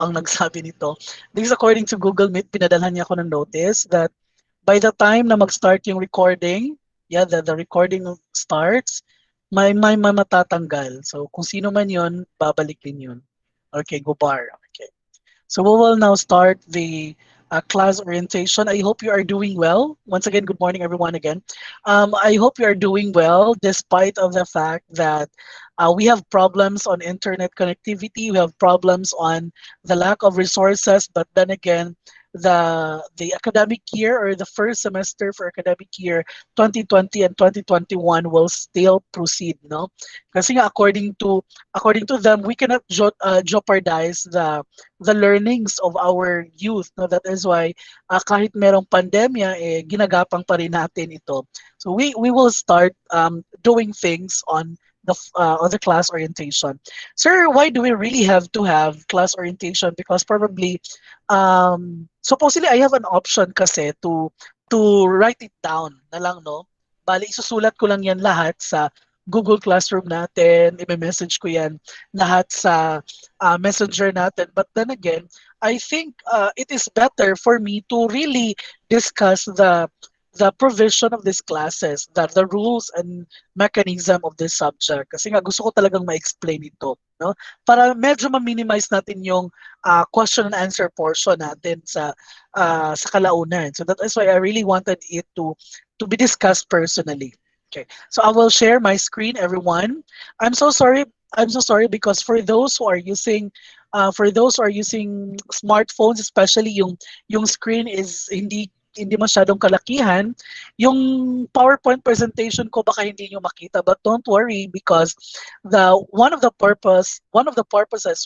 ang nagsabi nito. This is according to Google Meet, pinadalhan niya ako ng notice that by the time na mag-start yung recording, yeah, the recording starts, may matatanggal. So kung sino man yun, babalik din yun. Okay, Gubar. Okay. So we will now start the class orientation. I hope you are doing well. Once again, good morning, everyone. Again, I hope you are doing well, despite of the fact that we have problems on internet connectivity. We have problems on the lack of resources. But then again, the academic year or the first semester for academic year 2020 and 2021 will still proceed. No, kasi nga according to them, we cannot jeopardize the learnings of our youth. No? That is why kahit merong pandemya, ginagapang pa rin natin ito. So we will start doing things on the class orientation. Sir, why do we really have to have class orientation? Because probably, supposedly I have an option kasi to write it down na lang, no? Bali, isusulat ko lang yan lahat sa Google Classroom natin, i-message ko yan lahat sa messenger natin. But then again, I think it is better for me to really discuss the provision of these classes, the rules and mechanism of this subject. Kasi nga gusto ko talagang ma-explain ito, no? Para medyo ma-minimize natin yung question and answer portion natin sa kalaunan. So that is why I really wanted it to be discussed personally. Okay, so I will share my screen, everyone. I'm so sorry. I'm so sorry because for those who are using smartphones, especially yung screen is hindi masyadong kalakihan, yung PowerPoint presentation ko baka hindi nyo makita, but don't worry because one of the purposes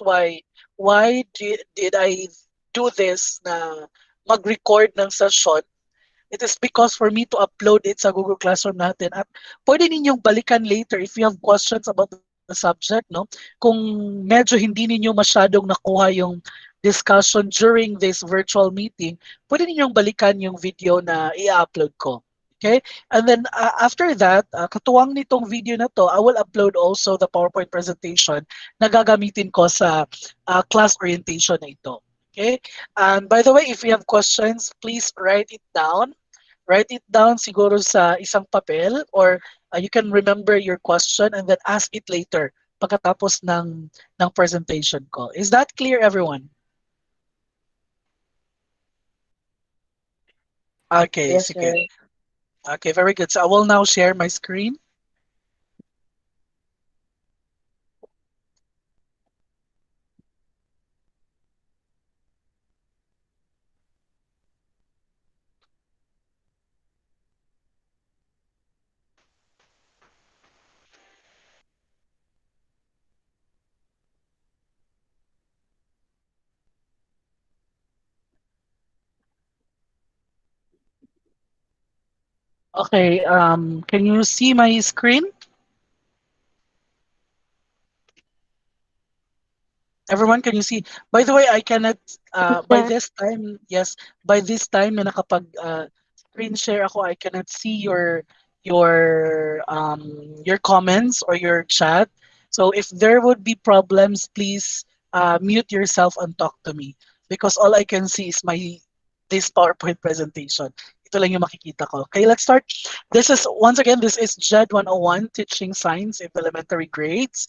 why did I do this na mag-record ng session. It is because for me to upload it sa Google Classroom natin. At pwede ninyong balikan later if you have questions about the subject, no? Kung medyo hindi ninyo masyadong nakuha yung discussion during this virtual meeting, pwede ninyong balikan yung video na i-upload ko. Okay? And then after that, katuwang nitong video na to, I will upload also the PowerPoint presentation na gagamitin ko sa class orientation na ito. Okay? And by the way, if you have questions, please write it down. Write it down siguro sa isang papel or you can remember your question and then ask it later pagkatapos ng presentation ko. Is that clear, everyone? Okay, Yes, sige. sir. Okay, very good. So I will now share my screen. Okay, can you see my screen? Everyone, can you see? By the way, I cannot, Yes, by sir. this time, yes, by this time na nakapag screen share ako, I cannot see your comments or your chat. So if there would be problems, please mute yourself and talk to me because all I can see is this PowerPoint presentation. Ito lang yung makikita ko. Okay, let's start. Once again, this is GED101 Teaching Science in Elementary Grades.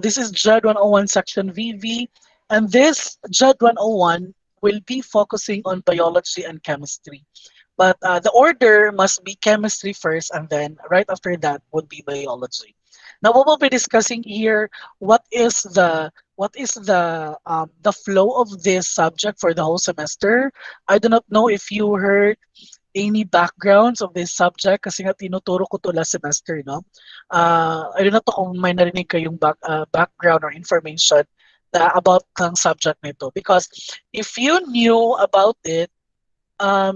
This is GED101 Section Vv, and this GED101 will be focusing on biology and chemistry. But the order must be chemistry first, and then right after that would be biology. Now we will be discussing here what is the flow of this subject for the whole semester. I do not know if you heard any backgrounds of this subject kasi nga tinuturo ko to last semester, no? I don't know kung may narinig kayong background or information about ng subject nito. Because if you knew about it,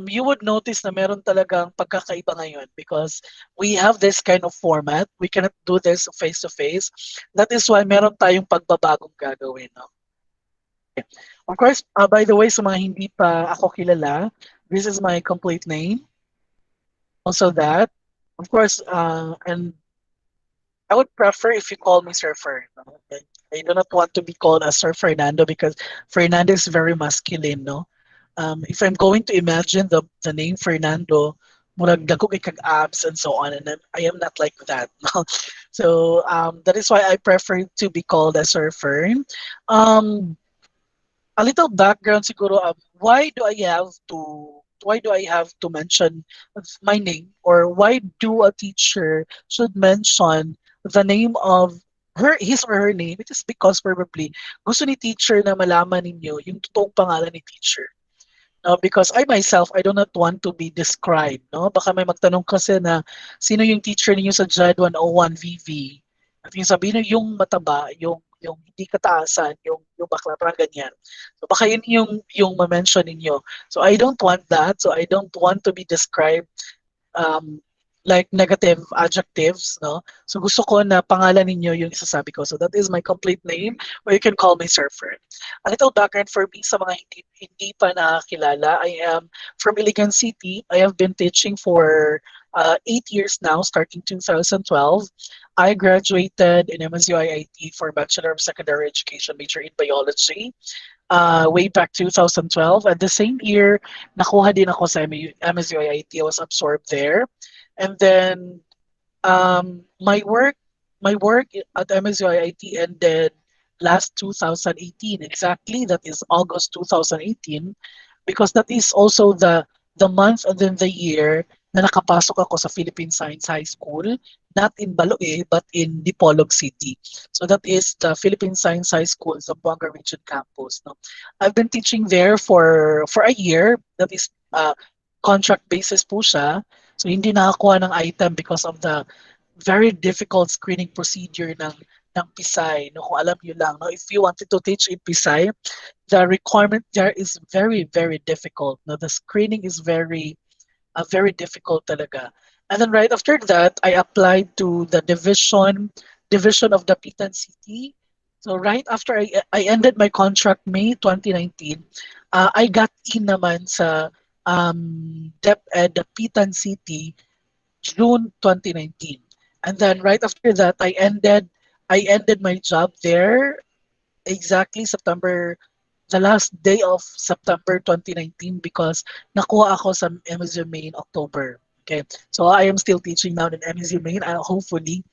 you would notice na meron talagang pagkakaiba ngayon because we have this kind of format. We cannot do this face-to-face. That is why meron tayong pagbabagong gagawin, no? Of course, by the way, sa mga hindi pa ako kilala, this is my complete name. Also that, of course, and I would prefer if you call me Sir Fer. No? Okay. I do not want to be called as Sir Fernando because Fernando is very masculine, no? If I'm going to imagine the name Fernando, murag dako kay kag abs and so on, and I am not like that. No? So that is why I prefer to be called as Sir Fern. Um, a little background siguro, why do I have to mention my name, or why do a teacher should mention the name of his or her name? It is because probably gusto ni teacher na malaman ninyo yung totoong pangalan ni teacher. No, because I myself, I do not want to be described. No? Baka may magtanong kasi na sino yung teacher ninyo sa GED101 VV. At yung sabihin nyo, yung mataba, yung hindi kataasan, yung bakla, parang ganyan. So baka yun yung ma-mention ninyo. So I don't want that. So I don't want to be described um, like negative adjectives, no? So gusto ko na pangalan ninyo yung isasabi ko. So that is my complete name, or you can call me Surfer. A little background for me sa mga hindi pa nakakilala. I am from Iligan City. I have been teaching for 8 years now, starting 2012. I graduated in MSUIIT for Bachelor of Secondary Education, major in Biology, way back 2012. At the same year, nakuha din ako sa MSUIIT. I was absorbed there. And then my work at MSUIIT ended last 2018. Exactly, that is August 2018, because that is also the month and then the year na nakapasok ako sa Philippine Science High School, not in Baloe but in Dipolog City. So that is the Philippine Science High School sa Buanga Region campus. No, I've been teaching there for a year. That is contract basis po siya. So hindi nakakuha ng item because of the very difficult screening procedure ng Pisay. No, kung alam niyo lang, no, if you wanted to teach in Pisay, the requirement there is very, very difficult. No, the screening is very difficult talaga. And then right after that, I applied to the division of the Pitan City. So right after I ended my contract May 2019, I got in naman sa DepEd, the Pitan City, June 2019. And then right after that, I ended my job there exactly the last day of September 2019, because nakuha ako sa MSU Main October. Okay, so I am still teaching now in MSU Main. Hopefully,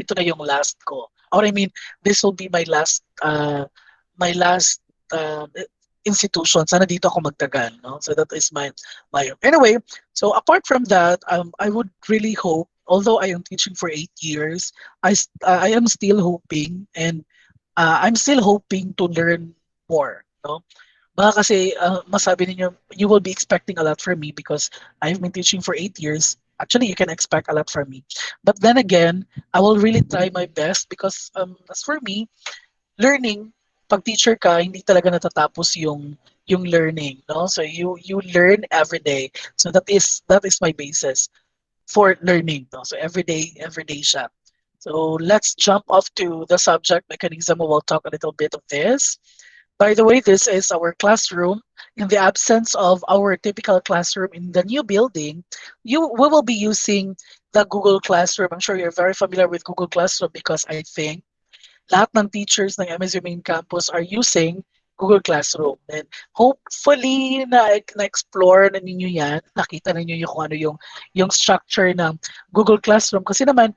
ito na yung last ko. Or I mean, this will be my last uh, institution. Sana dito ako magtagal, no? So that is my anyway. So apart from that, I would really hope. Although I am teaching for 8 years, I am still hoping, and I'm still hoping to learn more. No, baka kasi masabi ninyo, you will be expecting a lot from me because I've been teaching for 8 years. Actually, you can expect a lot from me. But then again, I will really try my best because as for me, learning, pag teacher ka, hindi talaga natatapos yung learning, no? So you learn every day. So that is my basis for learning, no? So every day siya. So let's jump off to the subject mechanism. We'll talk a little bit of this. By the way, this is our classroom. In the absence of our typical classroom in the new building, we will be using the Google Classroom. I'm sure you're very familiar with Google Classroom because I think lahat ng teachers ng MSU Main Campus are using Google Classroom. And hopefully na-explore na ninyo yan, nakita ninyo yung kung ano yung structure ng Google Classroom. Kasi naman,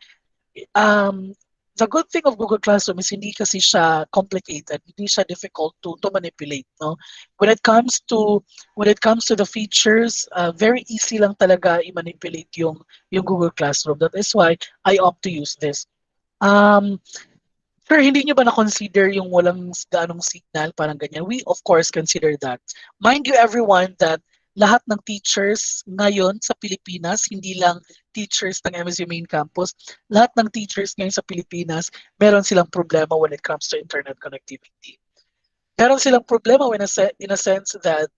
the good thing of Google Classroom is hindi kasi siya complicated, hindi siya difficult to manipulate, no? When it comes to the features, very easy lang talaga i-manipulate yung Google Classroom. That is why I opt to use this. Um, Sir, hindi nyo ba na-consider yung walang gaanong signal, parang ganyan? We, of course, consider that. Mind you, everyone, that lahat ng teachers ngayon sa Pilipinas, hindi lang teachers ng MSU Main Campus, lahat ng teachers ngayon sa Pilipinas, meron silang problema when it comes to internet connectivity. Meron silang problema in a sense that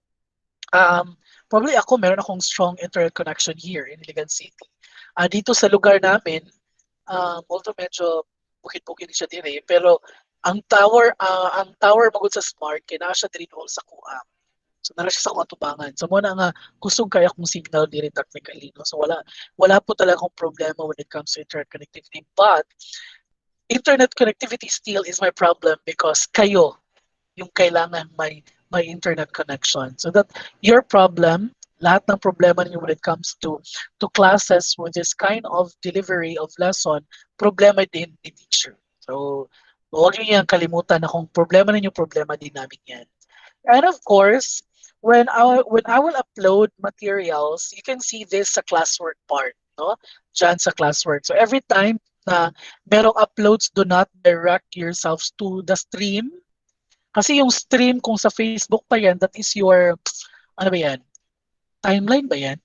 probably meron akong strong internet connection here in Iligan City. Dito sa lugar namin, although medyo bukid-bukid siya dire, pero ang tower magud sa smart kay naa siya diri doon sa kuha. So nara siya sa katubangan. So mo na nga kusog kaya kung signal diri technically, no. So wala po talaga akong problema when it comes to internet connectivity. But Internet connectivity still is my problem because kayo yung kailangan may internet connection. So that your problem, lahat ng problema niyo when it comes to classes with this kind of delivery of lesson, problema din ni teacher. So huwag niyo yan kalimutan na kung problema ninyo, problema din namin yan. And of course, when I will upload materials, you can see this sa classwork part, no? Diyan sa classwork. So every time na merong uploads, do not direct yourselves to the stream. Kasi yung stream kung sa Facebook pa yan, that is your, ano ba yan? Timeline ba yan?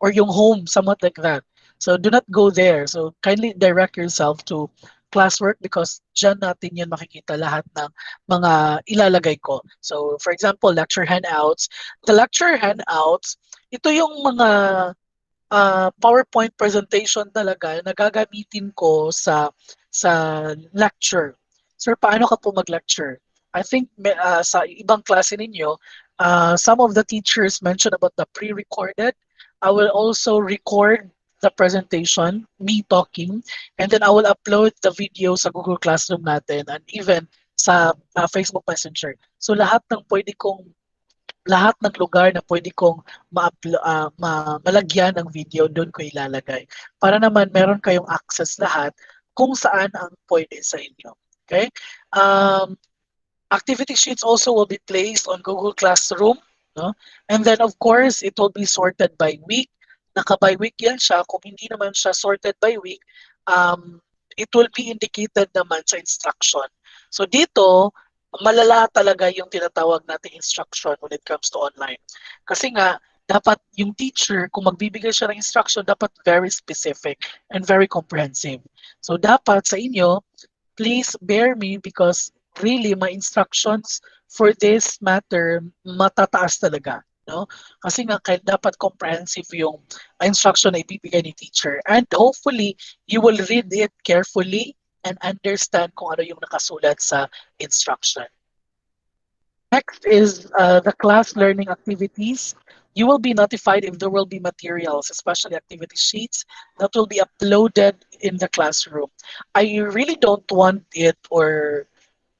Or yung home, somewhat like that. So do not go there. So kindly direct yourself to classwork because dyan natin yan makikita lahat ng mga ilalagay ko. So for example, lecture handouts. The lecture handouts, ito yung mga PowerPoint presentation talaga na gagamitin ko sa lecture. Sir, paano ka po mag-lecture? I think sa ibang klase ninyo, some of the teachers mentioned about the pre-recorded. I will also record the presentation, me talking, and then I will upload the video sa Google Classroom natin and even sa Facebook Messenger. So lahat ng lugar na pwede kong malagyan ng video, doon ko ilalagay. Para naman meron kayong access lahat kung saan ang pwede sa inyo. Okay? Um, Activity sheets also will be placed on Google Classroom. No? And then of course, it will be sorted by week. Naka-by week yan siya. Kung hindi naman siya sorted by week, it will be indicated naman sa instruction. So dito, malala talaga yung tinatawag nating instruction when it comes to online. Kasi nga, dapat yung teacher, kung magbibigay siya ng instruction, dapat very specific and very comprehensive. So dapat sa inyo, please bear me because really my instructions for this matter matataas talaga, no? Kasi nga dapat comprehensive yung instruction na ibibigay ni teacher and hopefully you will read it carefully and understand kung ano yung nakasulat sa instruction. Next is the class learning activities. You will be notified if there will be materials, especially activity sheets, that will be uploaded in the classroom. I really don't want it or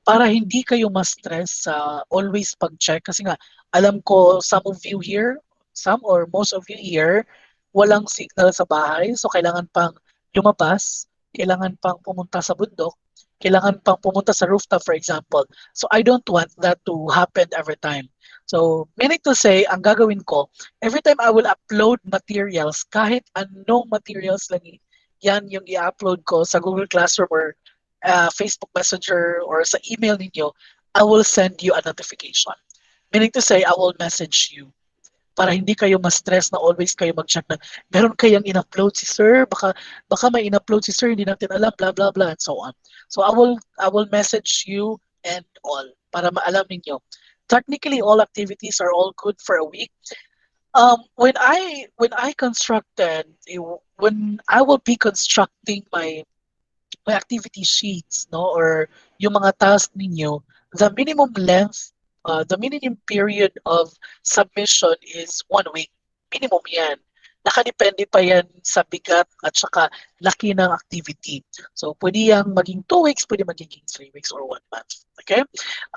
para hindi kayo ma-stress sa always pag-check kasi nga alam ko some of you here, some or most of you here, walang signal sa bahay so kailangan pang lumabas, kailangan pang pumunta sa bundok, kailangan pang pumunta sa rooftop for example. So I don't want that to happen every time. So meaning to say, ang gagawin ko, every time I will upload materials, kahit anong materials lang yan yung i-upload ko sa Google Classroom or Facebook Messenger or sa email ninyo, I will send you a notification. Meaning to say, I will message you para hindi kayo ma-stress na always kayo mag-check na meron kayang in-upload si sir, baka may in-upload si sir, hindi natin alam, blah, blah, blah, and so on. So I will message you and all para maalam ninyo. Technically, all activities are all good for a week. When I constructed, when I will be constructing my activity sheets, no, or yung mga task ninyo, the minimum length, the minimum period of submission is 1 week. Minimum yan. Nakadepende pa yan sa bigat at saka laki ng activity. So, pwede yang maging 2 weeks, pwede maging 3 weeks or 1 month. Okay?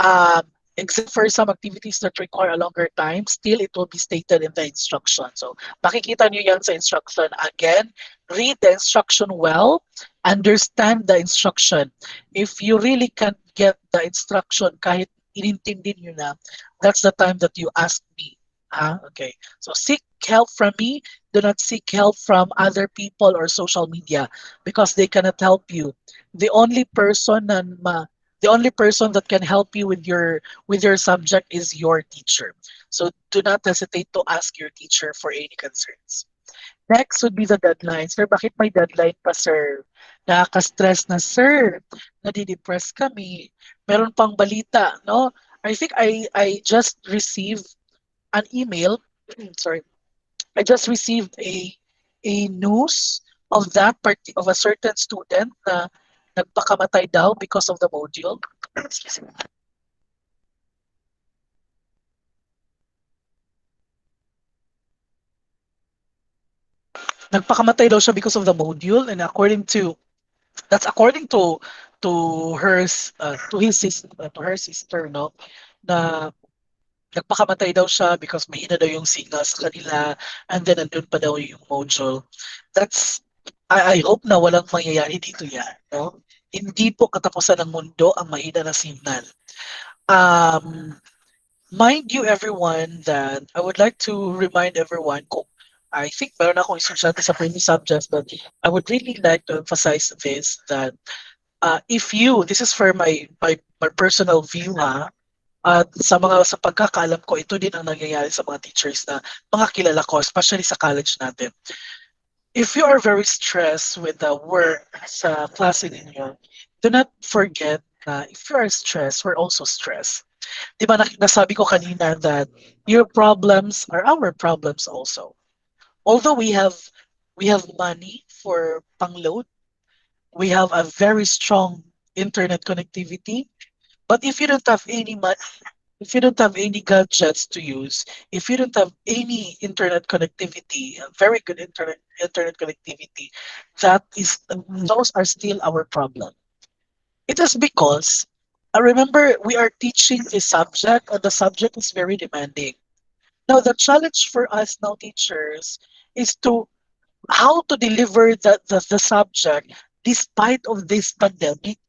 Um, Except for some activities that require a longer time, still it will be stated in the instruction. So, makikita nyo yan sa instruction. Again, read the instruction well, understand the instruction. If you really can't get the instruction kahit inintindi nyo na, that's the time that you ask me. Okay. So seek help from me. Do not seek help from other people or social media because they cannot help you. The only person the only person that can help you with your subject is your teacher. So do not hesitate to ask your teacher for any concerns. Next would be the deadline. Sir, bakit may deadline pa, sir? Nakaka-stress na, sir. Nadidepress kami. Meron pang balita, no? I think I just received an email. Sorry. I just received a news of of a certain student na nagpakamatay daw because of the module. Excuse me. Nagpakamatay daw siya because of the module and according to That's according to her sister, no, na nagpakamatay daw siya because mahina daw yung signal sa kanila, and then nandun pa daw yung module. That's I hope na walang mangyayari dito yan, no? Hindi po katapusan ng mundo ang mahina na signal. Um, Mind you everyone that I would like to remind everyone kung I think meron akong estudyante sa previous subjects, but I would really like to emphasize this that if you, this is for my personal view ha, at sa pagkakaalam ko, ito din ang nangyayari sa mga teachers na mga kilala ko, especially sa college natin. If you are very stressed with the work sa klase ninyo, do not forget na if you are stressed, we're also stressed. Di ba nasabi ko kanina that your problems are our problems also. Although we have money for pangload, we have a very strong internet connectivity, but if you don't have any money, if you don't have any gadgets to use, if you don't have any internet connectivity, very good internet connectivity, those are still our problem. It is because I remember we are teaching a subject and the subject is very demanding. Now the challenge for us now teachers is to how to deliver the subject despite of this pandemic,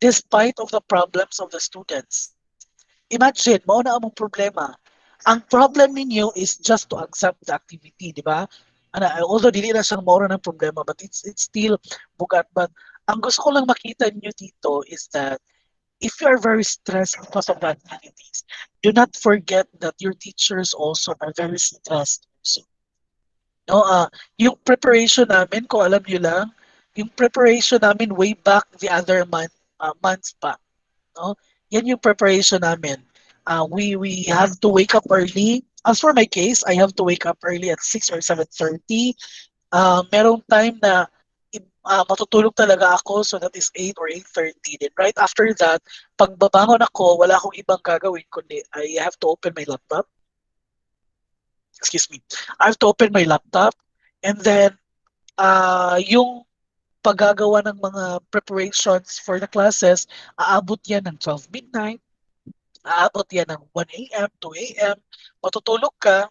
despite of the problems of the students. Imagine, mao na among problema. Ang problem ninyo is just to accept the activity, di ba? Although dili na siyang mao ng problema, but it's still bugat. But ang gusto ko lang makita niyo dito is that if you are very stressed because of the activities, do not forget that your teachers also are very stressed also. No, yung preparation namin, kung alam niyo lang, yung preparation namin way back the other months pa. No? Yan yung preparation namin. We have to wake up early. As for my case, I have to wake up early at 6 or 7:30. Merong time na matutulog talaga ako, so that is 8 or 8:30. Then right after that, pagbabangon ako, wala akong ibang gagawin kundi I have to open my laptop. Excuse me. I have to open my laptop and then yung paggagawa ng mga preparations for the classes, aabot yan ng 12 midnight, aabot yan ng 1 a.m., 2 a.m., matutulog ka,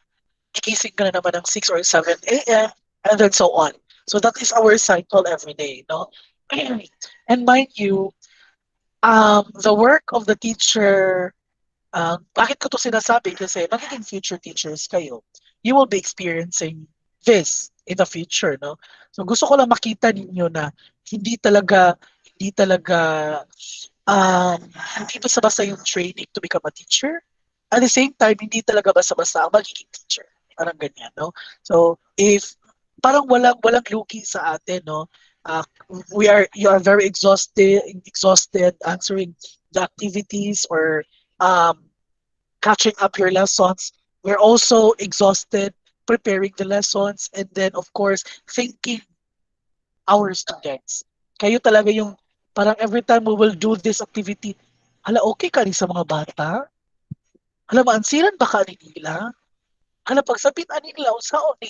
gigising ka na naman ng 6 or 7 a.m., and then so on. So that is our cycle every day, no? And mind you, the work of the teacher, bakit ko to sinasabi? Kasi magiging future teachers kayo. You will be experiencing this in the future, no? So gusto ko lang makita ninyo na hindi talaga hindi talaga um, hindi basta-basta yung training to become a teacher. At the same time, hindi talaga basta-basta ang magiging teacher. Parang ganyan, no? So, if parang walang lugi sa atin, no? Uh, you are very exhausted answering the activities or um, catching up your lessons. We're also exhausted preparing the lessons and then of course thinking our students. Kayo talaga yung parang every time we will do this activity, hala okay ka rin sa mga bata? Hala maansiran ba ka rin nila? Hala pagsabit ani nila unsaon ni?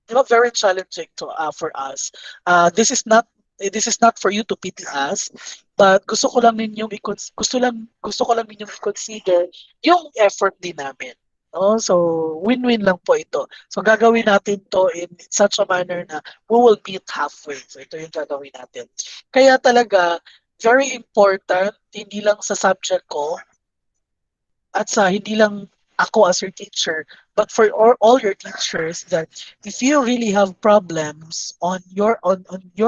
Di ba very challenging to for us. This is not for you to pity us, but gusto ko lang ninyong i-consider yung effort din namin. No? So, win-win lang po ito. So, gagawin natin to in such a manner na we will meet halfway. So, ito yung gagawin natin. Kaya talaga, very important, hindi lang sa subject ko, at sa hindi lang ako as your teacher, but for all your teachers that if you really have problems on your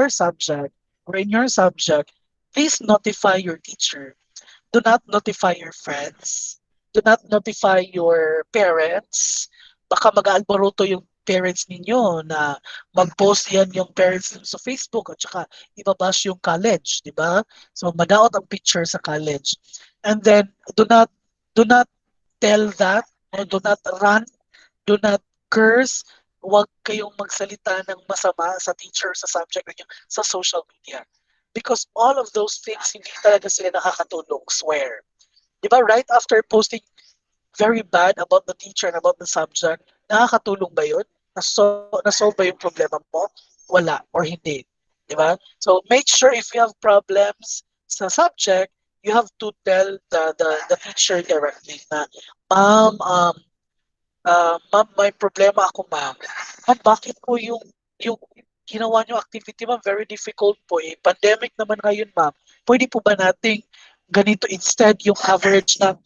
subject or in your subject, please notify your teacher. Do not notify your friends. Do not notify your parents. Baka mag-aalboroto yung parents ninyo na mag-post yan yung parents ninyo sa Facebook at saka ibabash yung college, di ba? So madaot ang picture sa college. And then do not tell that or do not rant, do not curse, huwag kayong magsalita ng masama sa teacher, sa subject ninyo, sa social media. Because all of those things, hindi talaga sila nakakatulong, swear. Di ba, right after posting very bad about the teacher and about the subject, nakakatulong ba yun? Nasolve ba yung problema mo? Wala or hindi. Di ba? So make sure if you have problems sa subject, you have to tell the teacher directly na, ma'am, ma'am, may problema ako, ma'am. Ma'am, bakit po yung ginawa niyo activity, ma'am, very difficult po eh. Pandemic naman ngayon, ma'am. Pwede po ba nating ganito instead yung coverage ng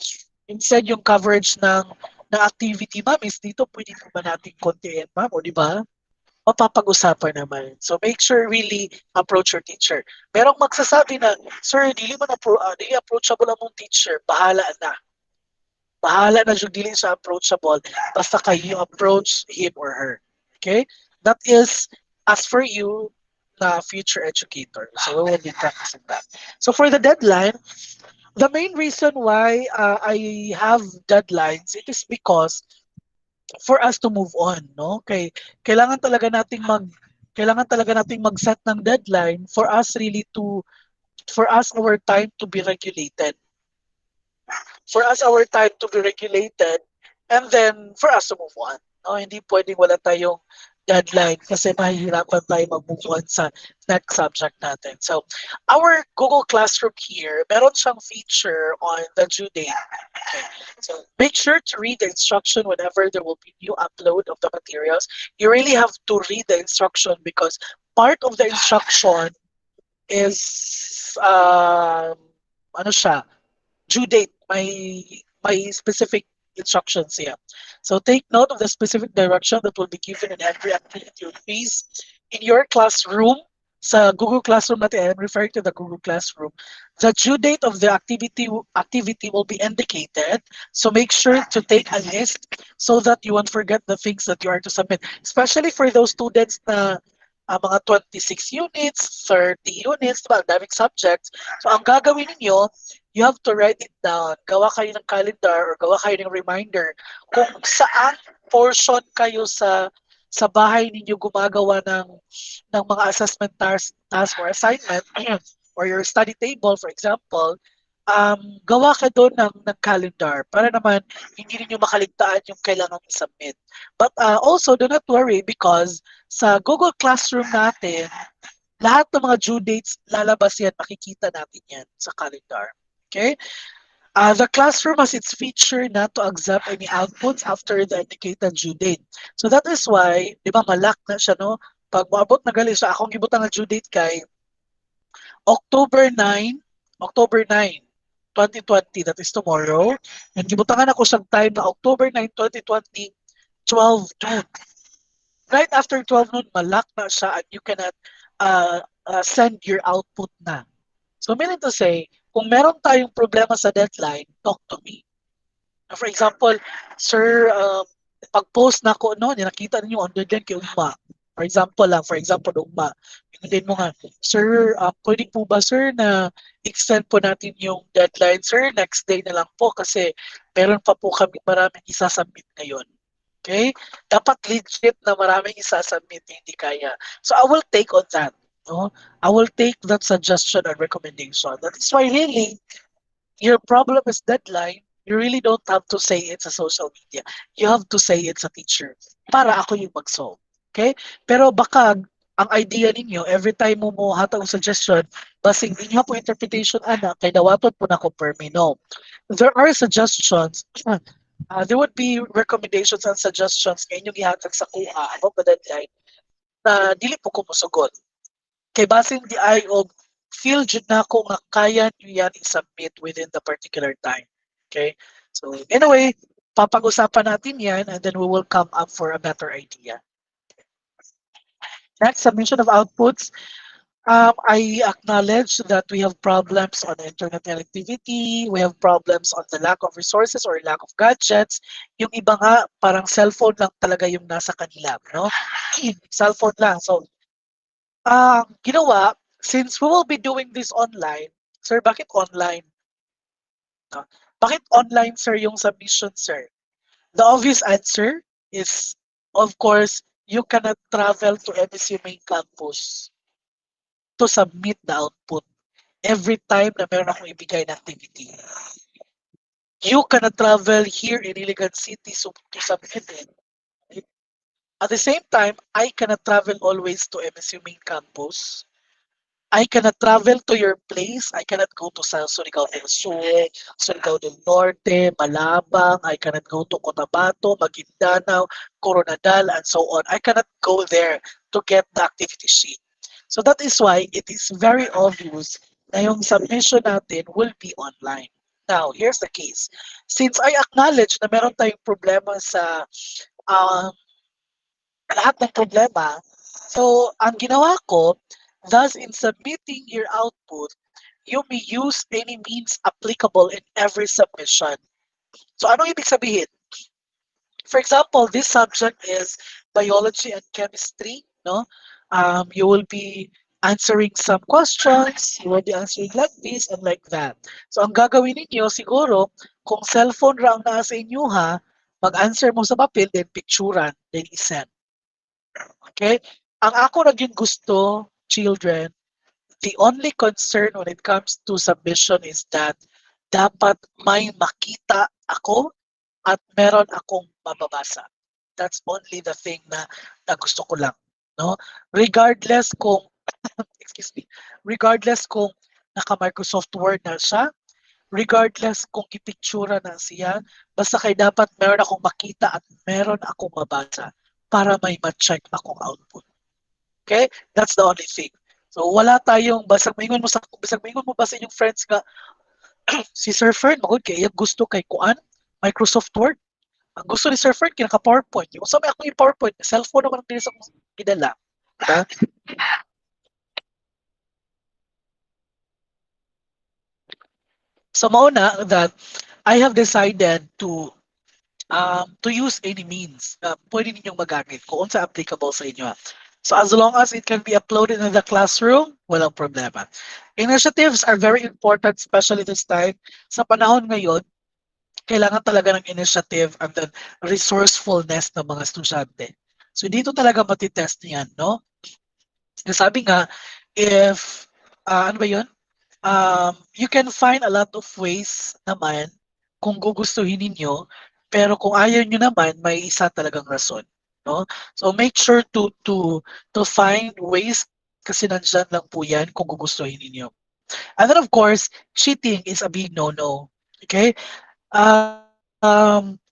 activity, ma'am, is dito pwede po ba nating kontiin, ma'am, o di ba? Mapapag-usapan naman. So make sure really approach your teacher. Merong magsasabi na, sir, dili approachable ang mong teacher, bahala na. Bahala na yung dili siya approachable, basta kayo approach him or her. Okay? That is as for you na future educator. So we will be practicing that. So for the deadline, the main reason why I have deadlines, it is because for us to move on, no? Kailangan talaga nating mag-set ng deadline for us really to for us our time to be regulated. For us our time to be regulated and then for us to move on. No, hindi pwedeng wala tayong deadline kasi mahihirapan tayo mag-move on sa next subject natin. So, our Google Classroom here, meron siyang feature on the due date. Okay. So, make sure to read the instruction whenever there will be new upload of the materials. You really have to read the instruction because part of the instruction is ano siya, due date, my specific instructions here. So take note of the specific direction that will be given in every activity or quiz in your classroom. Sa Google Classroom natin, I'm referring to the Google Classroom. The due date of the activity will be indicated. So make sure to take a list so that you won't forget the things that you are to submit. Especially for those students na mga 26 units, 30 units, diba? Ang daming subjects. So ang gagawin ninyo, you have to write it down. Gawa kayo ng calendar or gawa kayo ng reminder kung saan portion kayo sa bahay ninyo gumagawa ng mga assessment task or assignment or your study table, for example, gawa ka doon ng calendar para naman hindi ninyo makaligtaan yung kailangan i-submit. But also, do not worry because sa Google Classroom natin, lahat ng mga due dates lalabas yan, makikita natin yan sa calendar. Okay? The classroom has its feature not to accept any outputs after the indicated due date. So that is why, di ba, malak na siya, no? Pag maabot na gali siya, akong gibutan ng due date kay October 9, October 9, 2020, that is tomorrow. And gibutangan ako sa time na October 9, 2020, 12 noon. Right after 12 noon, malak na siya and you cannot send your output na. So meaning to say, kung meron tayong problema sa deadline, talk to me. For example, sir, pag-post na ako, no, nakita niyo on deadline kay Uma. For example, Uma. Din mo nga, sir, pwede po ba, sir, na extend po natin yung deadline, sir, next day na lang po kasi meron pa po kami maraming isasubmit ngayon. Okay? Dapat legit na maraming isasubmit, hindi kaya. So I will take on that. No? I will take that suggestion and recommendation. That is why really, your problem is deadline. You really don't have to say it's a social media. You have to say it's a teacher. Para ako yung mag-solve. Okay? Pero baka ang idea ninyo, every time mo hatag suggestion, basing inyo po interpretation, kay dawaton po na ko permi. No. There are suggestions. There would be recommendations and suggestions kay inyong ihatag sa kuha about the deadline na dili po ko musugot. Kay basin di ay og feel jud na ko nga kaya niyo yan i-submit within the particular time. Okay? So anyway, papag-usapan natin yan and then we will come up for a better idea. Next, submission of outputs. I acknowledge that we have problems on internet connectivity, we have problems on the lack of resources or lack of gadgets. Yung iba nga, parang cellphone lang talaga yung nasa kanila, no? Cellphone lang. So, ginawa, since we will be doing this online, sir, bakit online? Bakit online, sir, yung submission, sir? The obvious answer is, of course, you cannot travel to MSU main campus to submit the output every time na meron akong ibigay na activity. You cannot travel here in Iligan City to submit it. At the same time, I cannot travel always to MSU main campus I cannot travel to your place. I cannot go to Surigao del Sur, Surigao del Norte, Malabang. I cannot go to Cotabato, Maguindanao, Coronadal, and so on. I cannot go there to get the activity sheet. So that is why it is very obvious na yung submission natin will be online. Now, here's the case. Since I acknowledge na meron tayong problema sa um, lahat ng problema, so ang ginawa ko, thus in submitting your output, you may use any means applicable in every submission. So ano ibig sabihin? For example, this subject is biology and chemistry, no? You will be answering some questions, you will be answering like this and like that. So ang gagawin ninyo siguro, kung cellphone ra ang nasa inyo ha, mag-answer mo sa papel, then picturean, then isend. Okay? Ang ako naging gusto, children, the only concern when it comes to submission is that dapat may makita ako at meron akong mababasa. That's only the thing na gusto ko lang. No? Regardless kung, excuse me, regardless kung naka-Microsoft Word na siya, regardless kung ipictura na siya, basta kay dapat meron akong makita at meron akong mabasa para may ma-check akong output. Okay? That's the only thing. So wala tayong basag maingon mo ba sa inyong friends nga si Sir Fern magod kay iyang gusto kay kuan Microsoft Word. Ang gusto ni Sir Fern kinaka PowerPoint. Yung sa may ako yung PowerPoint, cellphone naman ang dinis akong gidala. Diba? So mauna that I have decided to use any means na pwede ninyong magamit kung sa applicable sa inyo. So as long as it can be uploaded in the classroom, walang problema. Initiatives are very important, especially this time. Sa panahon ngayon, kailangan talaga ng initiative and then resourcefulness ng mga estudyante. So dito talaga matitest niyan, no? Sabi nga, if, ano ba yun? You can find a lot of ways naman kung gugustuhin ninyo, pero kung ayaw nyo naman, may isa talagang rason. No? So make sure to find ways kasi nandyan lang po yan kung gugustuhin ninyo. And then of course, cheating is a big no-no. Okay? I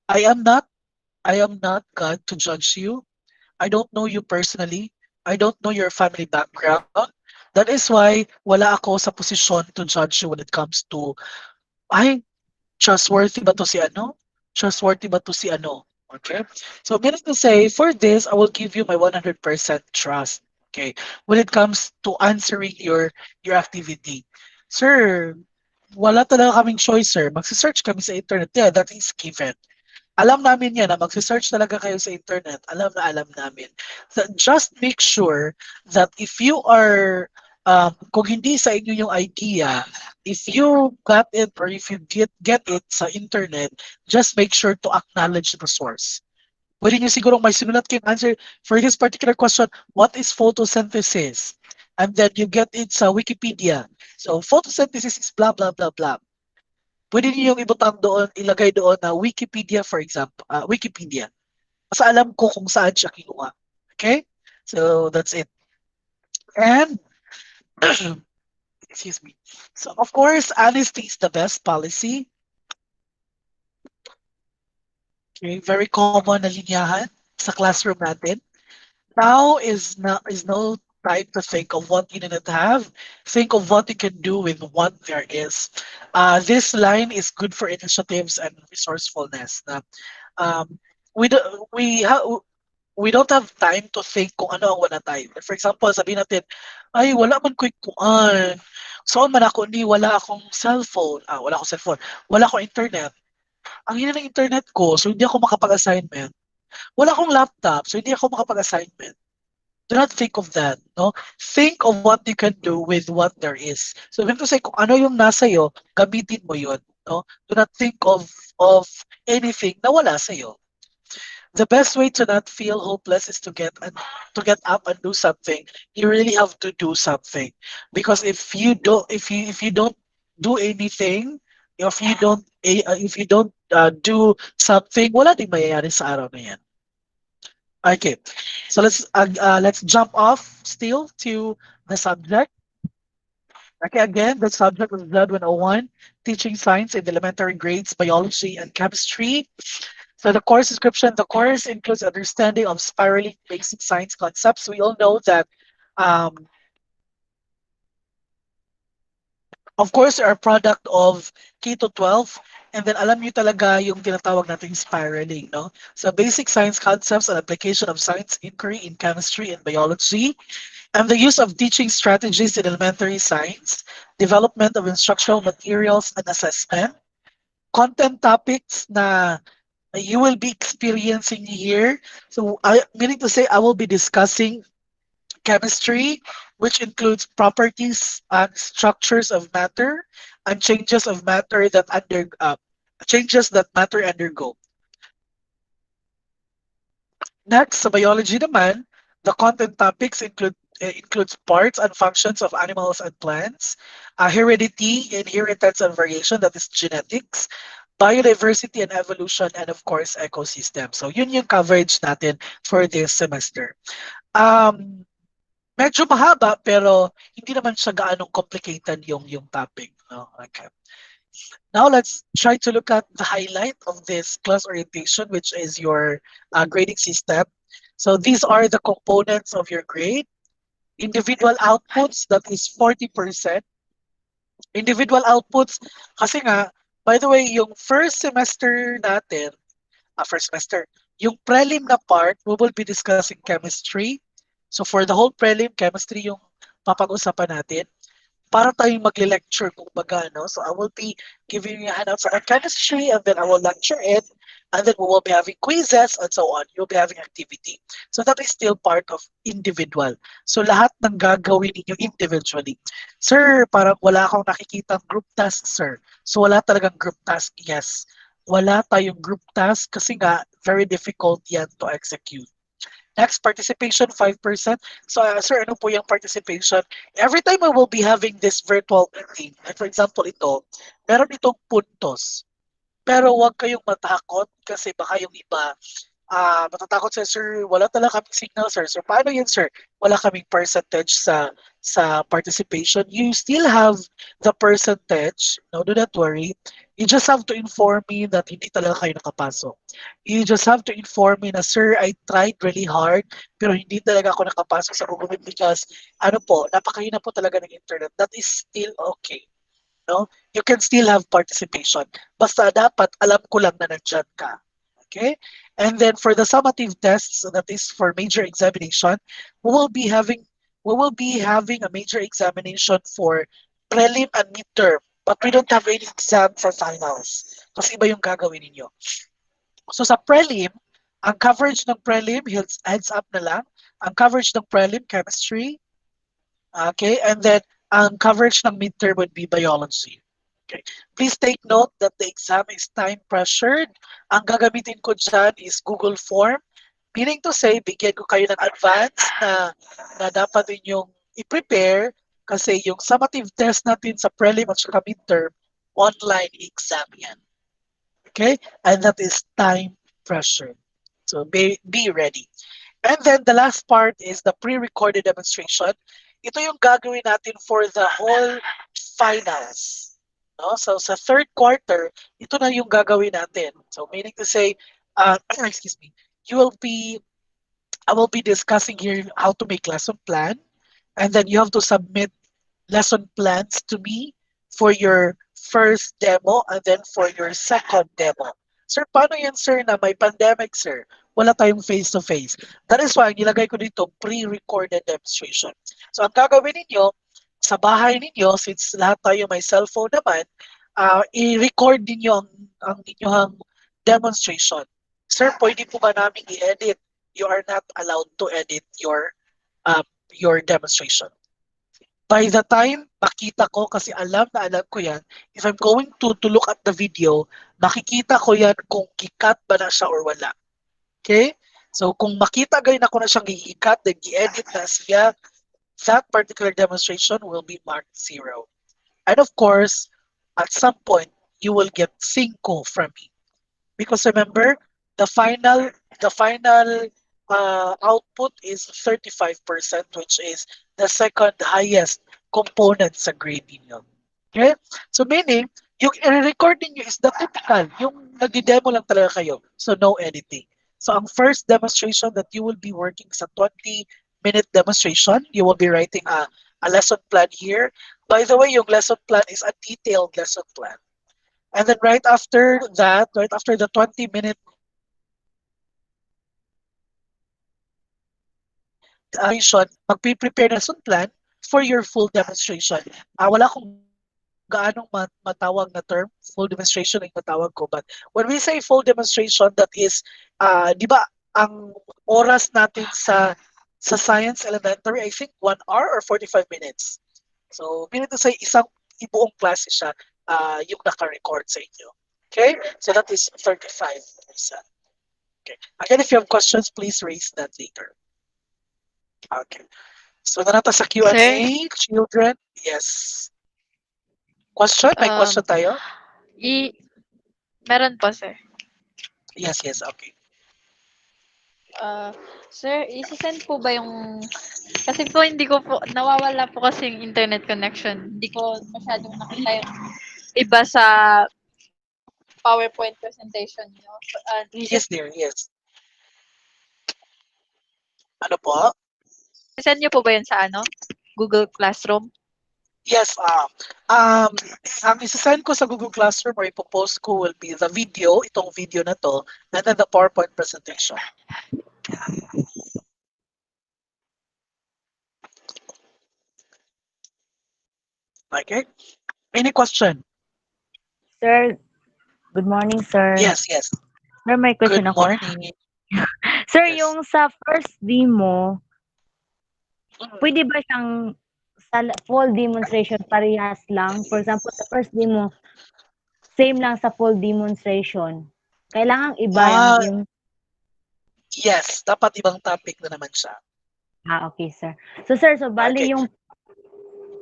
am not God to judge you. I don't know you personally. I don't know your family background. That is why wala ako sa posisyon to judge you when it comes to, ay, trustworthy ba to si ano? Trustworthy ba to si ano? Okay? So meaning to say, for this, I will give you my 100% trust. Okay? When it comes to answering your activity. Sir, wala talaga kaming choice, sir. Magsisearch kami sa internet. Yeah, that is given. Alam namin yan na magsisearch talaga kayo sa internet. Alam namin. So just make sure that if you are, kung hindi sa inyo yung idea, if you got it or if you get it sa internet, just make sure to acknowledge the source. Pwede nyo siguro may sinulat kayong answer for this particular question, what is photosynthesis? And then you get it sa Wikipedia. So photosynthesis is blah, blah, blah, blah. Pwede niyo yung ibutang doon, ilagay doon na Wikipedia, for example, Wikipedia. Mas alam ko kung saan siya kinuha. Okay? So, that's it. And, excuse me. So, of course, honesty is the best policy. Okay? Very common na linyahan sa classroom natin. Now is no time to think of what you didn't have. Think of what you can do with what there is. This line is good for initiatives and resourcefulness. Um, we do, we don't have time to think kung ano ang wala tayo. For example, sabihin natin, ay wala man ko kuan. So man ako ni wala akong cellphone. Wala akong cellphone. Wala akong internet. Ang hina ng internet ko, so hindi ako makapag-assignment. Wala akong laptop, so hindi ako makapag-assignment. Do not think of that, no? Think of what you can do with what there is. So, mean to say, kung ano yung nasa iyo, gamitin mo yun, no? Do not think of anything na wala sa iyo. The best way to not feel hopeless is to get up and do something. You really have to do something, because if you don't do anything, if you don't do something, wala ding mayayari sa araw na yan. Okay, so let's jump off still to the subject. Okay, again, the subject was GED101, Teaching Science in the Elementary Grades, Biology and Chemistry. So the course description, the course includes understanding of spiraling basic science concepts. We all know that, um, of course, are product of K to 12. And then alam nyo talaga yung tinatawag nating spiraling, no? So basic science concepts and application of science inquiry in chemistry and biology, and the use of teaching strategies in elementary science, development of instructional materials and assessment, content topics na you will be experiencing here. So, meaning to say, I will be discussing chemistry, which includes properties and structures of matter and changes that matter undergo. Next, sa biology naman, the content topics includes parts and functions of animals and plants, heredity, inheritance and variation, that is genetics, biodiversity and evolution, and of course, ecosystem. So yun yung coverage natin for this semester. Medyo mahaba pero hindi naman siya gaanong complicated yung topic. No? Okay. Now let's try to look at the highlight of this class orientation, which is your grading system. So these are the components of your grade. Individual outputs, that is 40%. Individual outputs, kasi nga, by the way, yung first semester natin, first semester, yung prelim na part, we will be discussing chemistry. So for the whole prelim, chemistry yung papag-usapan natin. Para tayong magle-lecture kumbaga, no? So I will be giving you handouts on chemistry and then I will lecture it and then we will be having quizzes and so on. You'll be having activity. So that is still part of individual. So lahat ng gagawin ninyo individually. Sir, parang wala akong nakikita group task, sir. So wala talagang group task, yes. Wala tayong group task kasi nga very difficult yan to execute. Next, participation, 5%. So, sir, ano po yung participation? Every time we will be having this virtual meeting, like for example, meron itong puntos. Pero huwag kayong matakot kasi baka yung iba, matatakot sa sir, wala talaga kaming signal, sir. So, paano yun, sir? Wala kaming percentage sa participation. You still have the percentage. No, do not worry. You just have to inform me that hindi talaga kayo nakapasok. You just have to inform me na, sir, I tried really hard, pero hindi talaga ako nakapasok sa Google Meet because, ano po, napakahina po talaga ng internet. That is still okay. No? You can still have participation. Basta dapat alam ko lang na nandyan ka. Okay? And then for the summative tests, so that is for major examination, we will be having a major examination for prelim and midterm. But we don't have any exam for finals. Kasi iba yung gagawin ninyo. So sa prelim, ang coverage ng prelim, heads up na lang, ang coverage ng prelim, chemistry, okay, and then ang coverage ng midterm would be biology. Okay. Please take note that the exam is time pressured. Ang gagamitin ko dyan is Google Form. Meaning to say, bigyan ko kayo ng advance na dapat inyong i-prepare kasi yung summative test natin sa prelim at saka midterm, online exam yan. Okay? And that is time pressured. So be ready. And then the last part is the pre-recorded demonstration. Ito yung gagawin natin for the whole finals. No? So sa third quarter, ito na yung gagawin natin. So meaning to say, excuse me, I will be discussing here how to make lesson plan, and then you have to submit lesson plans to me for your first demo and then for your second demo. Sir, paano yan, sir, na may pandemic, sir? Wala tayong face-to-face. That is why nilagay ko dito pre-recorded demonstration. So ang gagawin ninyo, sa bahay ninyo, since lahat tayo may cellphone naman, i-record ninyo ang inyong demonstration. Sir, pwede po ba namin i-edit? You are not allowed to edit your demonstration. By the time makita ko, kasi alam na alam ko yan, if I'm going to look at the video, makikita ko yan kung kikat ba na siya or wala. Okay? So kung makita gayon ako na siyang i-cut, then i-edit na siya, that particular demonstration will be marked 0. And of course, at some point, you will get 5 from me. Because remember, the final output is 35%, which is the second highest component sa grade ninyo. Okay? So meaning, yung i-record ninyo is the typical, yung nagdi-demo lang talaga kayo. So no editing. So ang first demonstration that you will be working sa 20-minute demonstration, you will be writing a lesson plan here. By the way, yung lesson plan is a detailed lesson plan. And then right after that, right after the 20-minute magpe-prepare na lesson plan for your full demonstration. Wala akong gaanong matawag na term, full demonstration yung matawag ko. But when we say full demonstration, that is, di ba, ang oras natin sa science elementary, I think 1 hour or 45 minutes. So, meaning to say, isang ibuong klase siya yung naka-record sa inyo. Okay? So, that is 35%. Okay. Again, if you have questions, please raise that later. Okay. So, narata sa Sir, Q&A, children. Yes. Question? May um, question tayo? i meron po, sir. Yes, yes. Okay. Sir, isi-send po ba yung kasi po hindi ko po nawawala po kasi yung internet connection. Hindi ko masyadong nakita yung iba sa PowerPoint presentation niyo. Is it Yes, dear. Yes. Ano po? send niyo po ba yun sa Google Classroom? Yes. Um, ang isa-send ko sa Google Classroom or ipopost ko will be the video, itong video na to, and then the PowerPoint presentation. Okay? Any question? Sir, good morning, sir. Yes, yes. Sir, may Good question ako. morning. Sir, Yes. yung sa first demo, Mm. pwede ba siyang sa full demonstration parehas lang? For example, sa first demo, same lang sa full demonstration. Kailangang iba yung Yes, dapat ibang topic na naman siya. okay, sir. So, sir, bali Okay. yung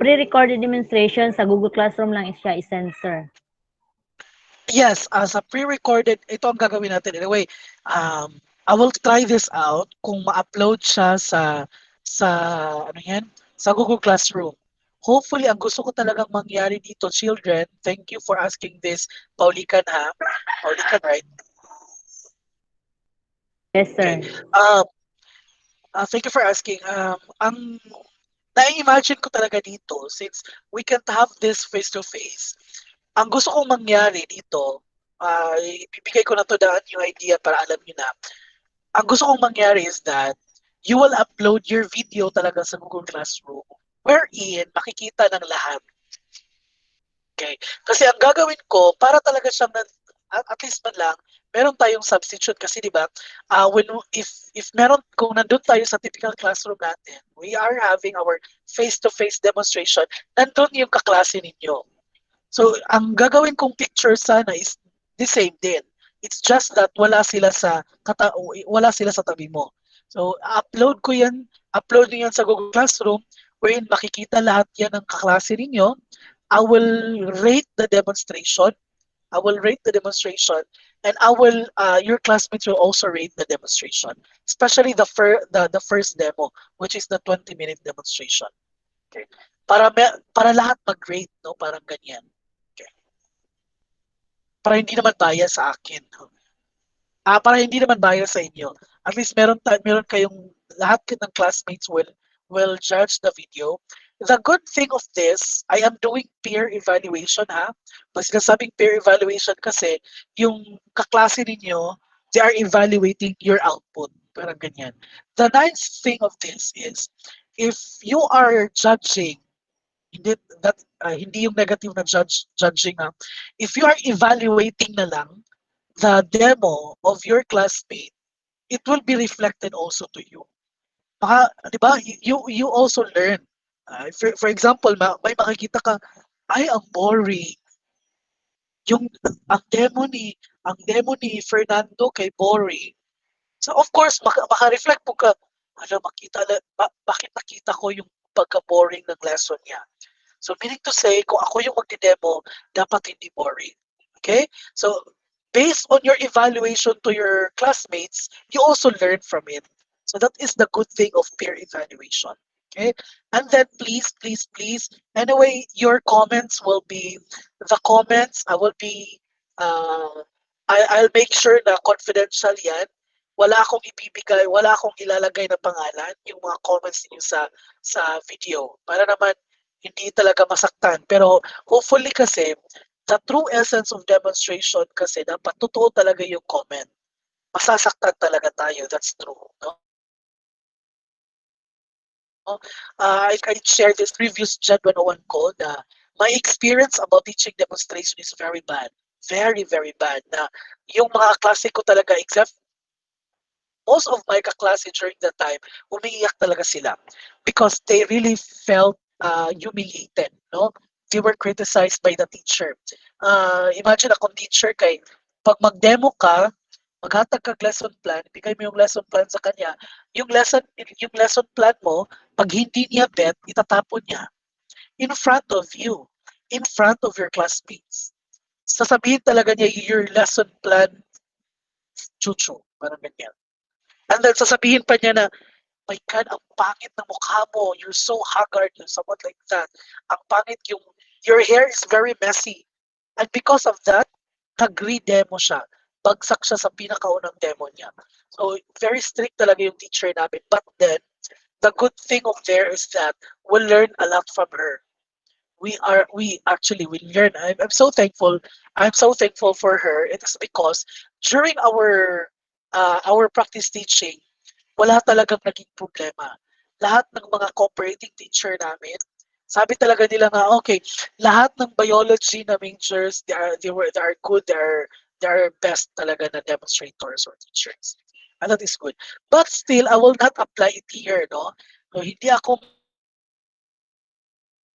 pre-recorded demonstration sa Google Classroom lang siya i-send, sir. Yes, as a pre-recorded, ito ang gagawin natin. Anyway, I will try this out kung ma-upload siya sa ano yan, sa Google Classroom. Hopefully, ang gusto ko talagang mangyari dito, children, thank you for asking this, Paulikan ha? Paulikan, right? Yes, sir. Okay. Thank you for asking. Ang na-imagine ko talaga dito, since we can't have this face-to-face, ang gusto kong mangyari dito, ibibigay ko na to daan yung idea para alam nyo na. Ang gusto kong mangyari is that you will upload your video talaga sa Google Classroom wherein makikita ng lahat. Okay? Kasi ang gagawin ko, para talaga siyang, at least man lang, meron tayong substitute kasi di ba, if meron, kung nandun tayo sa typical classroom natin, we are having our face-to-face demonstration, nandun yung kaklase ninyo. So, ang gagawin kong picture sana is the same din. It's just that wala sila sa tabi mo. So, upload niyo yan sa Google Classroom wherein makikita lahat yan ng kaklase ninyo. I will rate the demonstration. I will rate the demonstration and your classmates will also rate the demonstration. Especially the first demo, which is the 20-minute demonstration. Okay. Para lahat mag-rate, no? Parang ganyan. Para hindi naman bias sa akin. Para hindi naman bias sa inyo. At least meron kayong lahat ng classmates will judge the video. The good thing of this, I am doing peer evaluation ha. Pag sinasabing peer evaluation kasi, yung kaklase ninyo, they are evaluating your output. Parang ganyan. The nice thing of this is, if you are judging hindi yung negative na judging if you are evaluating na lang the demo of your classmate, it will be reflected also to you. Di ba, you also learn. For example, may makikita ka, ay, ang boring. Yung, ang demo ni Fernando kay boring. So, of course, maka-reflect po ka, bakit nakita ko yung pagka-boring ng lesson niya. So, meaning to say, kung ako yung magdi-demo, dapat hindi boring. Okay? So, based on your evaluation to your classmates, you also learn from it. So, that is the good thing of peer evaluation. Okay, and then please, please, please. Anyway, your comments will be the comments. I will be. Uh, I'll make sure na confidential yan. Wala akong ibibigay, wala akong ilalagay na pangalan yung mga comments niyo sa video para naman hindi talaga masaktan. Pero hopefully kasi the true essence of demonstration kasi dapat totoo talaga yung comment. Masasaktan talaga tayo. That's true. No? I shared this previous GED101 call na my experience about teaching demonstration is very bad. Very, very bad. Na yung mga klase ko talaga, except most of my kaklase during that time, umiiyak talaga sila because they really felt humiliated. No? They were criticized by the teacher. Imagine akong teacher kay pag mag-demo ka, maghatag kag lesson plan, bigay mo yung lesson plan sa kanya, yung lesson plan mo, pag hindi niya bet, itatapon niya in front of you, in front of your classmates. Sasabihin talaga niya your lesson plan, chuchu, parang ganyan. And then sasabihin pa niya na, my God, ang pangit ng mukha mo, you're so haggard, you're somewhat like that. Ang pangit your hair is very messy. And because of that, nag-re-demo siya. Bagsak siya sa pinakaunang demo niya. So, very strict talaga yung teacher namin. But then, the good thing of there is that we'll learn a lot from her. We learn. I'm so thankful. I'm so thankful for her. It is because during our practice teaching, wala talagang naging problema. Lahat ng mga cooperating teacher namin, sabi talaga nila nga, okay, lahat ng biology na majors, they are good, they are best talaga na demonstrators or teachers. And that is good. But still, I will not apply it here, no? So, hindi ako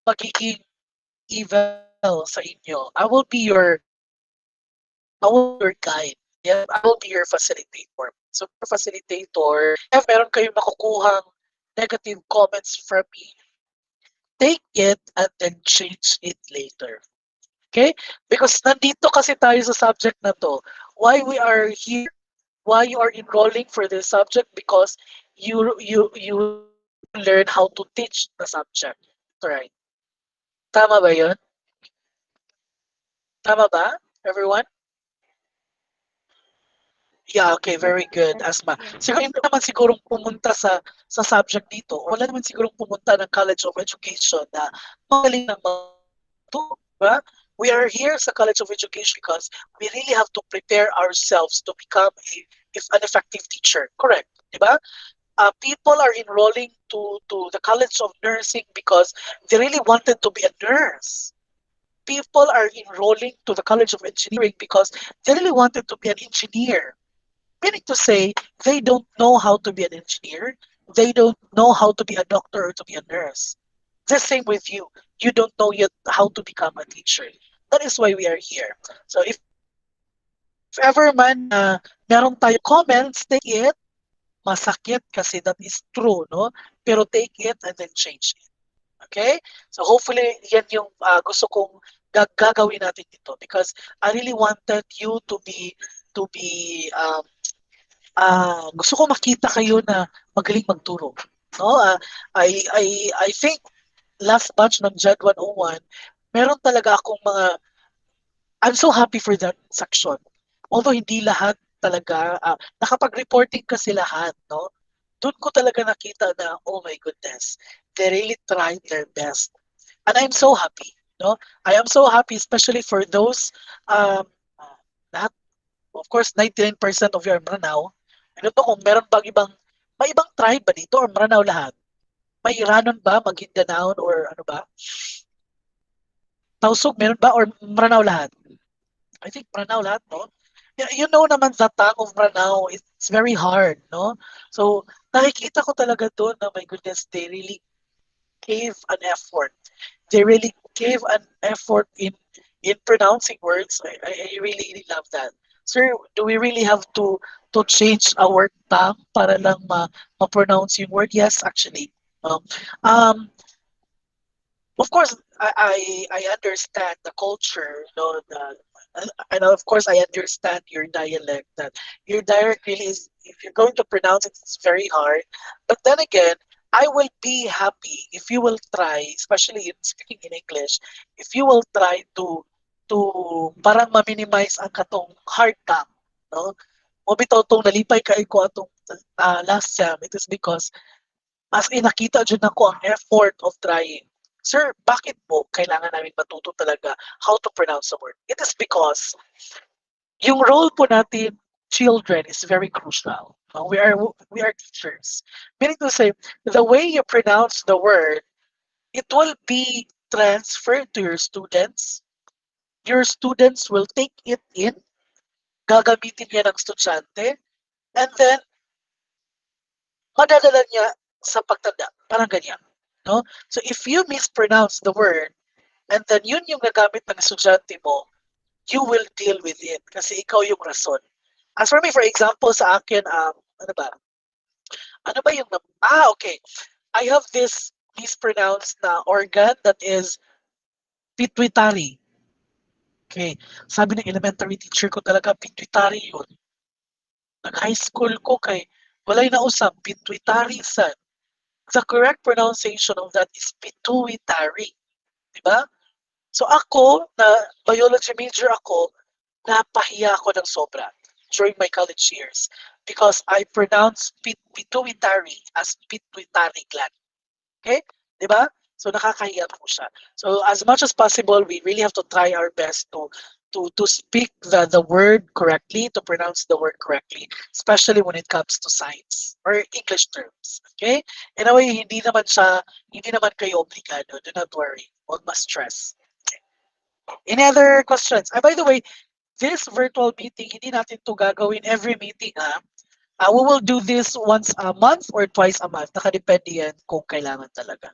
magiging evil sa inyo. I will be your guide. Yeah, I will be your facilitator. So, your facilitator, if meron kayong makukuhang negative comments from me, take it and then change it later. Okay? Because nandito kasi tayo sa subject na to. Why we are here, why you are enrolling for this subject, because you want to learn how to teach the subject. Right? Tama ba yun? Tama ba, everyone? Yeah, okay, very good, Asma. Siguro Yes. hindi naman sigurong pumunta sa subject dito. Wala naman sigurong pumunta ng College of Education na magaling ng magturo, ba? We are here sa College of Education because we really have to prepare ourselves to become an effective teacher. Correct, di ba? People are enrolling to the College of Nursing because they really wanted to be a nurse. People are enrolling to the College of Engineering because they really wanted to be an engineer. Meaning to say, they don't know how to be an engineer. They don't know how to be a doctor or to be a nurse. The same with you. You don't know yet how to become a teacher. That is why we are here. So if ever man meron tayong comments, take it. Masakit kasi that is true, no? Pero take it and then change it. Okay? So hopefully, yan yung gusto kong gagawin natin dito because I really wanted you to be gusto ko makita kayo na magaling magturo. No? I think last batch ng JED 101, meron talaga akong mga, I'm so happy for that section. Although hindi lahat talaga, nakapag-reporting kasi lahat, no? Doon ko talaga nakita na, oh my goodness, they really tried their best. And I'm so happy, no? I am so happy, especially for those, lahat, of course, 99% of you are Maranao. I don't know kung meron bang may ibang tribe ba dito or Maranao lahat? May Iranon ba, Maguindanaon or ano ba? Tausug, meron ba or Maranao lahat? I think Maranao lahat, no? You know naman the tongue of Maranao, it's very hard, no? So, nakikita ko talaga doon na, my goodness, they really gave an effort. They really gave an effort in pronouncing words. I really, really love that. Sir, do we really have to change our tongue para lang ma-pronounce yung word? Yes, actually. Um, um, of course, I understand the culture, you know, and of course I understand your dialect. That your dialect really is, if you're going to pronounce it, it's very hard. But then again, I will be happy if you will try, especially in speaking in English, if you will try to parang ma-minimize ang katong hard time, no? Mo bitaw tong nalipay kay ko atong last sem. It is because as in nakita jud nako ang effort of trying. Sir, bakit po kailangan namin matuto talaga how to pronounce the word? It is because yung role po natin, children, is very crucial. We are teachers. Meaning to say, the way you pronounce the word, it will be transferred to your students. Your students will take it in, gagamitin niya ng estudyante, and then madadala niya sa pagtanda. Parang ganyan. No? So if you mispronounce the word, and then yun yung gagamit ng estudyante mo, you will deal with it kasi ikaw yung rason. As for me, for example, sa akin, ano ba? Ano ba yung, okay. I have this mispronounced na organ that is pituitary. Okay. Sabi ng elementary teacher ko talaga, pituitary yun. Nag-high school ko kay, walay na usap, pituitary son. The correct pronunciation of that is pituitary. Diba? So ako, na biology major ako, napahiya ako ng sobra during my college years because I pronounce pituitary as pituitary gland. Okay? Di ba? So nakakahiya po siya. So as much as possible, we really have to try our best to speak the word correctly, to pronounce the word correctly, especially when it comes to science or English terms. Okay? In a way, hindi naman kayo obligado. Do not worry. Huwag ma-stress. Okay. Any other questions? By the way, this virtual meeting, hindi natin to gagawin every meeting, ha? We will do this once a month or twice a month. Nakadepende yan kung kailangan talaga.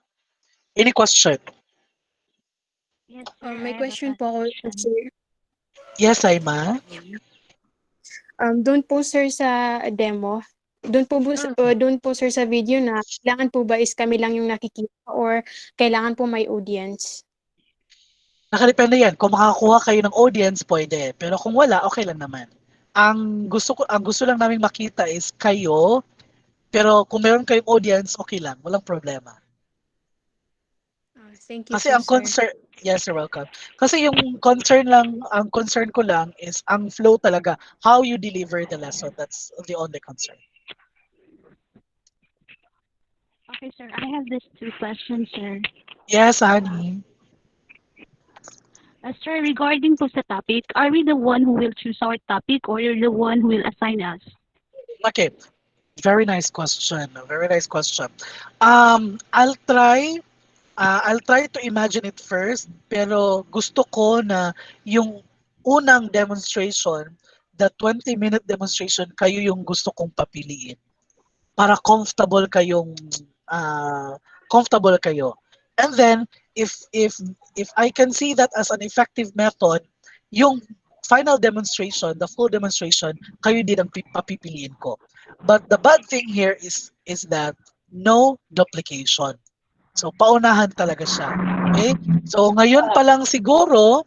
Any question? Yes, sir. May I have question a po ako, question. sir. Yes, Aima? Doon po, sir, sa demo, doon po, sir, sa video na kailangan po ba is kami lang yung nakikita or kailangan po may audience? Nakadepende yan. Kung makakuha kayo ng audience, pwede. Pero kung wala, okay lang naman. Ang gusto lang namin makita is kayo, pero kung meron kayong audience, okay lang. Walang problema. Thank you Kasi po, ang sir. concern, yes, you're welcome. Kasi ang concern ko lang is ang flow talaga, how you deliver the lesson. That's the only concern. Okay, sir. I have these two questions, sir. Yes, honey. Sir, regarding po sa topic, are we the one who will choose our topic or you're the one who will assign us? Okay. Very nice question. Very nice question. I'll try to imagine it first, pero gusto ko na yung unang demonstration, the 20-minute demonstration, kayo yung gusto kong papiliin para comfortable kayo. And then if I can see that as an effective method, yung final demonstration, the full demonstration, kayo din ang papipiliin ko. But the bad thing here is that no duplication. So paunahan talaga siya. Okay? So ngayon pa lang siguro,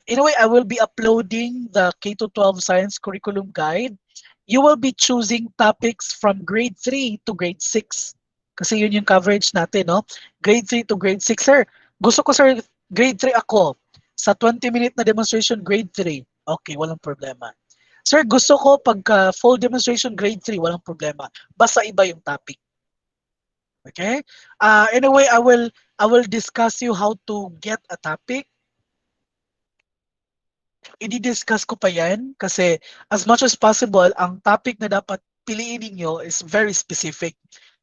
in a way I will be uploading the K-12 Science Curriculum Guide. You will be choosing topics from grade 3 to grade 6. Kasi yun yung coverage natin, no? Grade 3 to grade 6. Sir, gusto ko, sir, grade 3 ako. Sa 20-minute na demonstration, grade 3. Okay, walang problema. Sir, gusto ko pagka full demonstration, grade 3, walang problema. Basta iba yung topic. Okay? Anyway, I will discuss you how to get a topic. I-discuss ko pa yan kasi as much as possible, ang topic na dapat piliin ninyo is very specific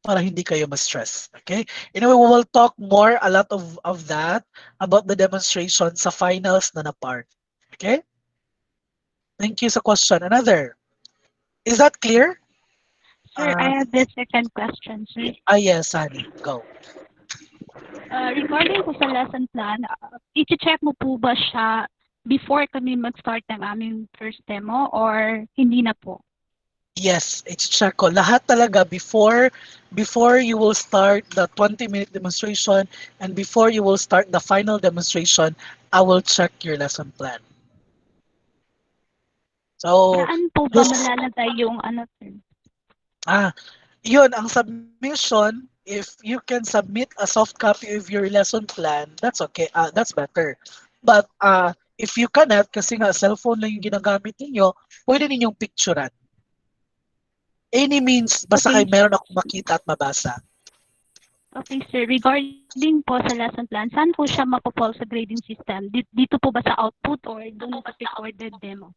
para hindi kayo ma-stress. Okay? Anyway, we will talk more a lot of that about the demonstration sa finals na part. Okay? Thank you sa question. Another. Is that clear? Sir, I have the second question, sir. Yes, honey. Go. Regarding po sa lesson plan, i-check mo po ba siya before kami mag-start ng aming first demo or hindi na po? Yes, i-check ko. Lahat talaga before you will start the 20-minute demonstration and before you will start the final demonstration, I will check your lesson plan. So, Saan po ba malalagay yung ano, sir? Yun, ang submission, if you can submit a soft copy of your lesson plan, that's okay. That's better. But if you cannot, kasi nga cellphone lang yung ginagamit ninyo, pwede ninyong picturean. Any means, basta Okay. kayo meron akong makita at mabasa. Okay, sir. Regarding po sa lesson plan, saan po siya mapapol sa grading system? Dito po ba sa output or doon sa recorded demo?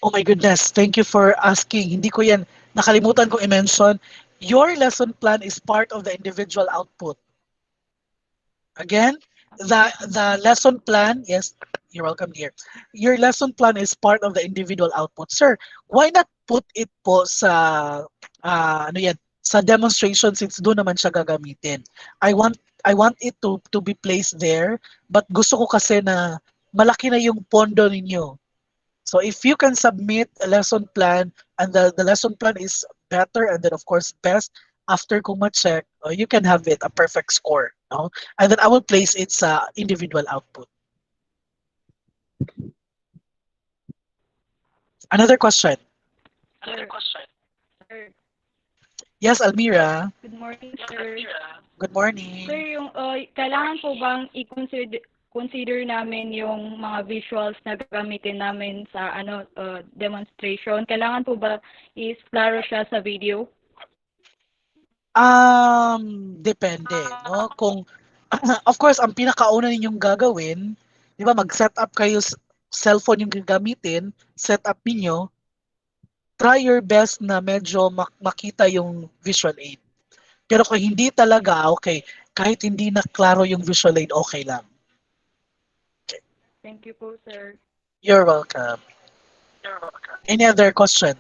Oh my goodness, thank you for asking. Hindi ko yan, nakalimutan kong i-mention. Your lesson plan is part of the individual output. Again, the lesson plan, yes, you're welcome dear. Your lesson plan is part of the individual output. Sir, why not put it po sa ano yan, sa demonstration since doon naman siya gagamitin. I want it to be placed there, but gusto ko kasi na malaki na yung pondo ninyo. So if you can submit a lesson plan and the lesson plan is better and then of course best after kung ma-check, you can have it a perfect score. No? And then I will place it sa individual output. Another question. Sir, Yes, Almira. good morning, sir. Good morning. Sir, yung kailangan po bang i-consider namin yung mga visuals na gagamitin namin sa demonstration? Kailangan po ba is-klaro siya sa video? Depende, no? Kung of course, ang pinakauna ninyong gagawin, 'di ba, mag-set up kayo cellphone yung gagamitin, set up ninyo, try your best na medyo makita yung visual aid. Pero kung hindi talaga, okay, kahit hindi na klaro yung visual aid, okay lang. Thank you po, sir. You're welcome. Any other question?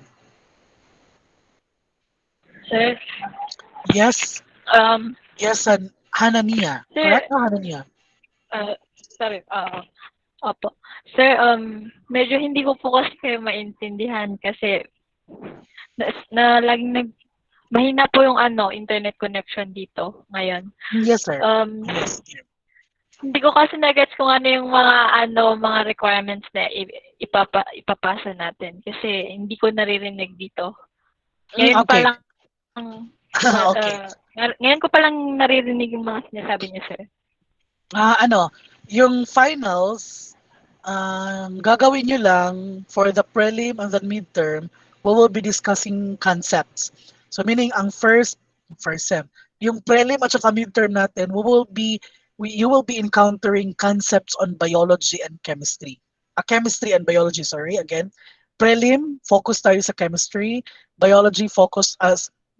Sir, Yes. Yes, Hanania. Sir. Correct? No, Hanania. sorry, opo. Sir, medyo hindi ko po kasi kayo maintindihan kasi laging mahina po yung internet connection dito ngayon. Yes, sir. Yes. Hindi ko kasi na-gets kung ano yung mga requirements na ipapasa natin kasi hindi ko naririnig dito. Ngayon pa Okay. lang Okay. ngayon ko pa lang naririnig yung mga sinasabi niyo, sir. Yung finals, gagawin nyo lang for the prelim and the midterm, we will be discussing concepts. So meaning ang first sem, yung prelim at saka midterm natin, you will be encountering concepts on biology and chemistry. Chemistry and biology, sorry, again. Prelim, focus tayo sa chemistry. Biology,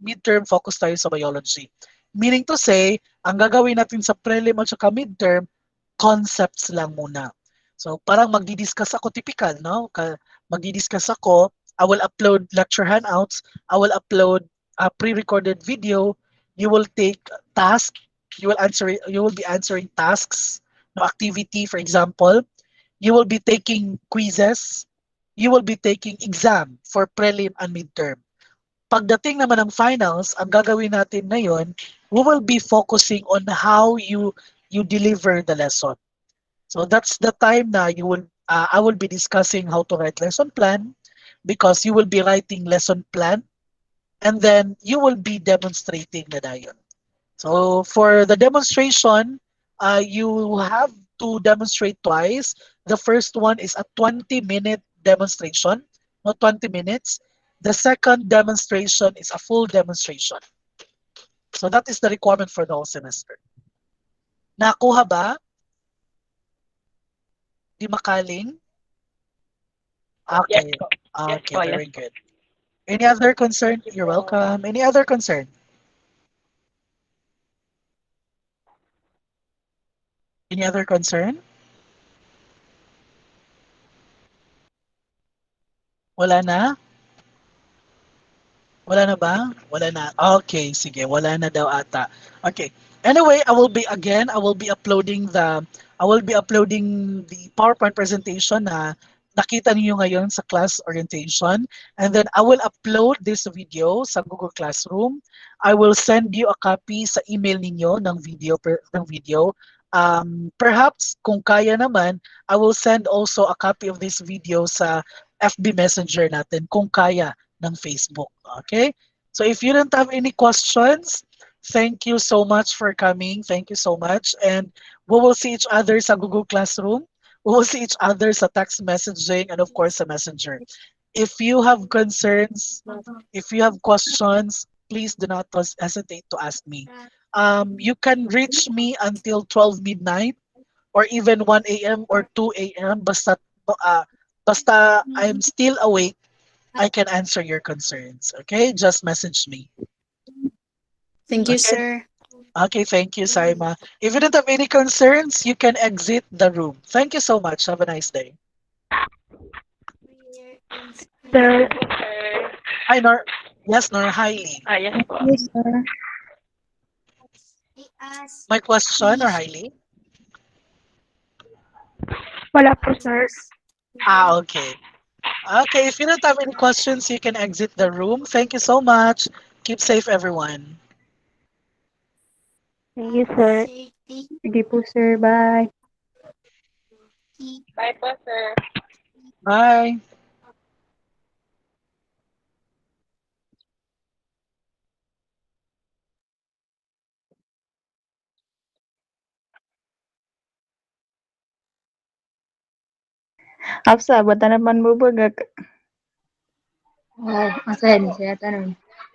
midterm, focus tayo sa biology. Meaning to say, ang gagawin natin sa prelim at saka midterm, concepts lang muna. So parang magdi-discuss ako, typical, no? Magdi-discuss ako, I will upload lecture handouts, I will upload a pre-recorded video, you will take task, you will be answering tasks, no activity, for example. You will be taking quizzes, you will be taking exam for prelim and midterm. Pagdating naman ng finals, ang gagawin natin ngayon, we will be focusing on how you deliver the lesson. So that's the time na I will be discussing how to write lesson plan because you will be writing lesson plan and then you will be demonstrating na dayon. So for the demonstration, you have to demonstrate twice. The first one is a 20-minute demonstration, not 20 minutes. The second demonstration is a full demonstration. So that is the requirement for the whole semester. Nakuha ba? Di makaling? Okay. Yes po. Okay, Yes, very good. Any other concern? You're welcome. Any other concern? Any other concern? Wala na? Wala na ba? Wala na. Okay, sige. Wala na daw ata. Okay. Anyway, I will be uploading the PowerPoint presentation na nakita niyo ngayon sa class orientation. And then I will upload this video sa Google Classroom. I will send you a copy sa email ninyo ng video. Perhaps kung kaya naman, I will send also a copy of this video sa FB Messenger natin kung kaya ng Facebook. Okay? So if you don't have any questions, thank you so much for coming. Thank you so much. And we will see each other sa Google Classroom. We will see each other sa text messaging and of course sa Messenger. If you have concerns, if you have questions, please do not hesitate to ask me. You can reach me until 12 midnight or even 1 a.m. or 2 a.m. Uh, basta I'm still awake, I can answer your concerns. Okay? Just message me. Thank you, Okay? sir. Okay, thank you, Saima. If you don't have any concerns, you can exit the room. Thank you so much. Have a nice day. Sir. Hi, Nor. Yes, Nor. Hi, Lee. Yes po. Yes, sir. My question or Hi, Lee? Wala po, sir. Okay. Okay, if you don't have any questions, you can exit the room. Thank you so much. Keep safe, everyone. Thank you, sir. Sige po, sir. Bye. Bye po, sir. Bye. Hafsa, bata naman mo ba? Oh, asan siya tanong.